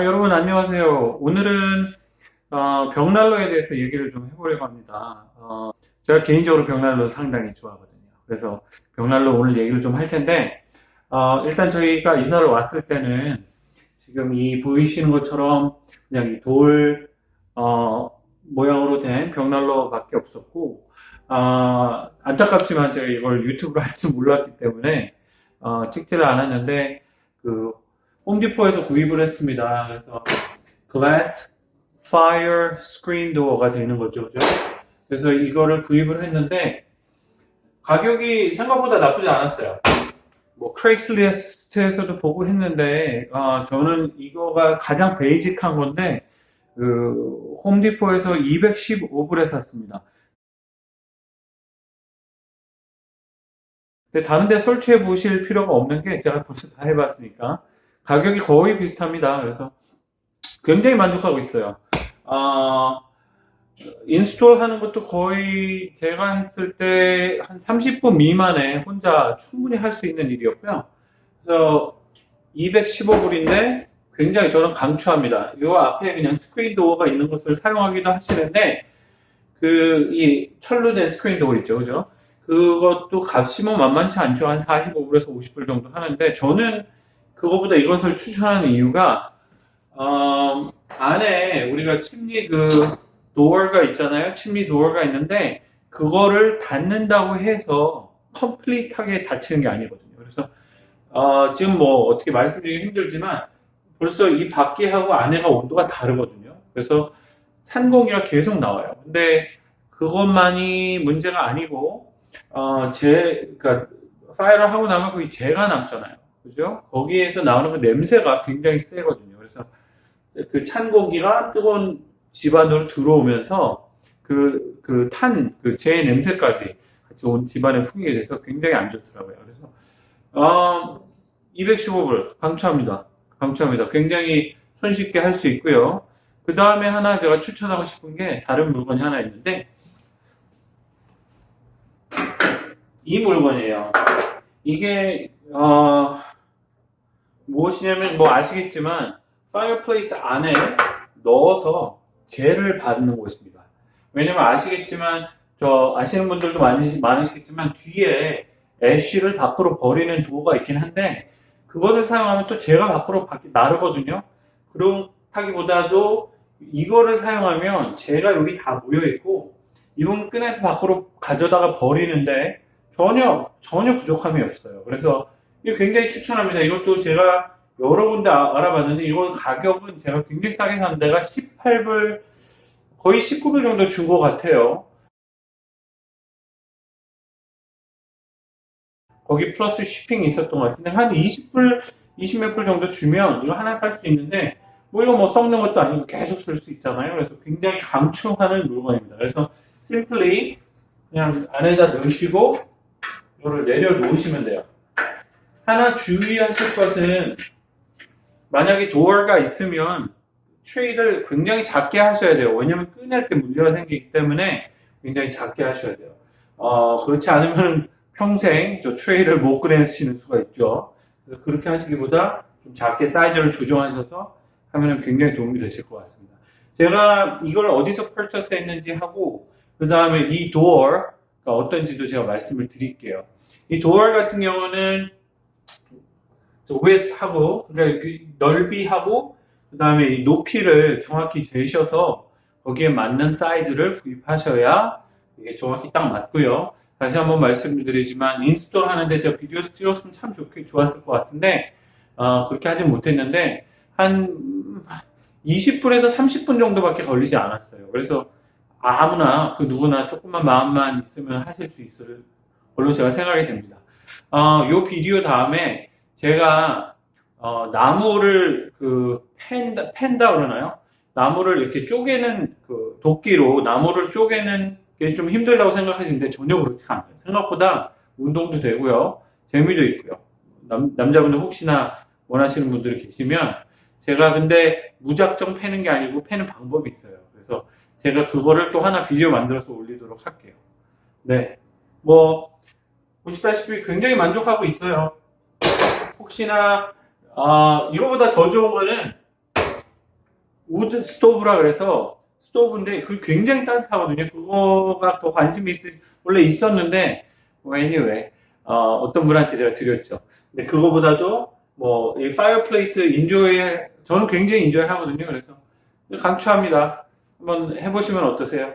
여러분 안녕하세요. 오늘은 벽난로에 대해서 얘기를 좀 해보려고 합니다. 제가 개인적으로 벽난로 상당히 좋아하거든요. 그래서 벽난로 오늘 얘기를 좀 할 텐데 일단 저희가 이사를 왔을 때는 지금 이 보이시는 것처럼 그냥 이 돌 모양으로 된 벽난로밖에 없었고 안타깝지만 제가 이걸 유튜브로 할 줄 몰랐기 때문에 찍지를 않았는데 그 홈디포에서 구입을 했습니다. 그래서 glass fire screen door가 되는 거죠, 그죠? 그래서 이거를 구입을 했는데 가격이 생각보다 나쁘지 않았어요. 뭐 크레이슬리스트에서도 보고 했는데 저는 이거가 가장 베이직한 건데 그 홈디포에서 215불에 샀습니다. 근데 다른 데 설치해 보실 필요가 없는 게 제가 벌써 다 해봤으니까 가격이 거의 비슷합니다. 그래서 굉장히 만족하고 있어요. 어, 인스톨 하는 것도 거의 제가 했을 때 한 30분 미만에 혼자 충분히 할 수 있는 일이었고요. 그래서 215불인데 굉장히 저는 강추합니다. 이 앞에 그냥 스크린 도어가 있는 것을 사용하기도 하시는데 이 철로 된 스크린 도어 있죠, 그죠? 그것도 값이 뭐 만만치 않죠. 한 45불에서 50불 정도 하는데 저는 그거보다 이것을 추천하는 이유가 안에 우리가 침리 도어가 있잖아요. 침리 도어가 있는데 그거를 닫는다고 해서 컴플리트하게 닫히는 게 아니거든요. 그래서 지금 뭐 어떻게 말씀드리기 힘들지만 벌써 이 밖에하고 안에가 온도가 다르거든요. 그래서 찬 공기가 계속 나와요. 근데 그것만이 문제가 아니고 그러니까 파이어를 하고 나면 거기 재가 남잖아요. 그죠? 거기에서 나오는 그 냄새가 굉장히 세거든요. 그래서 그 찬 공기가 뜨거운 집 안으로 들어오면서 재 냄새까지 같이 온 집안에 풍기게 돼서 굉장히 안 좋더라고요. 그래서, 215불 강추합니다. 강추합니다. 굉장히 손쉽게 할 수 있고요. 그 다음에 하나 제가 추천하고 싶은 게 다른 물건이 하나 있는데, 이 물건이에요. 이게, 무엇이냐면 뭐 아시겠지만 파이어플레이스 안에 넣어서 재를 받는 곳입니다. 왜냐면 아시겠지만 아시는 분들도 많으시겠지만 뒤에 애쉬를 밖으로 버리는 도구가 있긴 한데 그것을 사용하면 또 재가 밖으로 나르거든요. 그렇다기보다도 이거를 사용하면 재가 여기 다 모여 있고 이건 꺼내서 밖으로 가져다가 버리는데 전혀 부족함이 없어요. 그래서 이거 굉장히 추천합니다. 이것도 제가 여러 군데 알아봤는데 이건 가격은 제가 굉장히 싸게 산 데가 18불 거의 19불 정도 준 것 같아요. 거기 플러스 쇼핑이 있었던 것 같은데 한 20불 20몇 불 정도 주면 이거 하나 살 수 있는데 뭐 이거 뭐 썩는 것도 아니고 계속 쓸 수 있잖아요. 그래서 굉장히 강추하는 물건입니다. 그래서 심플리 그냥 안에다 넣으시고 이거를 내려놓으시면 돼요. 하나 주의하실 것은 만약에 도어가 있으면 트레이를 굉장히 작게 하셔야 돼요. 왜냐면 꺼낼 때 문제가 생기기 때문에 굉장히 작게 하셔야 돼요. 그렇지 않으면 평생 저 트레이를 못 꺼내시는 수가 있죠. 그래서 그렇게 하시기보다 좀 작게 사이즈를 조정하셔서 하면 굉장히 도움이 되실 것 같습니다. 제가 이걸 어디서 퍼처스 했는지 하고 그 다음에 이 도어가 어떤지도 제가 말씀을 드릴게요. 이 도어 같은 경우는 width하고 그러니까 넓이하고 그 다음에 높이를 정확히 재셔서 거기에 맞는 사이즈를 구입하셔야 이게 정확히 딱 맞고요. 다시 한번 말씀드리지만 인스톨 하는데 제가 비디오에서 찍었으면 참 좋았을 것 같은데 그렇게 하진 못했는데 한 20분에서 30분 정도밖에 걸리지 않았어요. 그래서 아무나 누구나 조금만 마음만 있으면 하실 수 있을 걸로 제가 생각이 됩니다. 요 비디오 다음에 제가 나무를 펜다 그러나요? 나무를 이렇게 쪼개는 도끼로 나무를 쪼개는 게 좀 힘들다고 생각하시는데 전혀 그렇지 않아요. 생각보다 운동도 되고요. 재미도 있고요. 남자분들 혹시나 원하시는 분들이 계시면 제가 근데 무작정 패는 게 아니고 패는 방법이 있어요. 그래서 제가 그거를 또 하나 비디오 만들어서 올리도록 할게요. 네. 뭐 보시다시피 굉장히 만족하고 있어요. 혹시나 이거보다 더 좋은 거는 우드 스토브라 그래서 스토브인데 그 굉장히 따뜻하거든요. 그거가 더 관심이 원래 있었는데 anyway 어떤 분한테 제가 드렸죠. 근데 그거보다도 뭐 이 파이어플레이스 저는 굉장히 인조이 하거든요. 그래서 강추합니다. 한번 해보시면 어떠세요?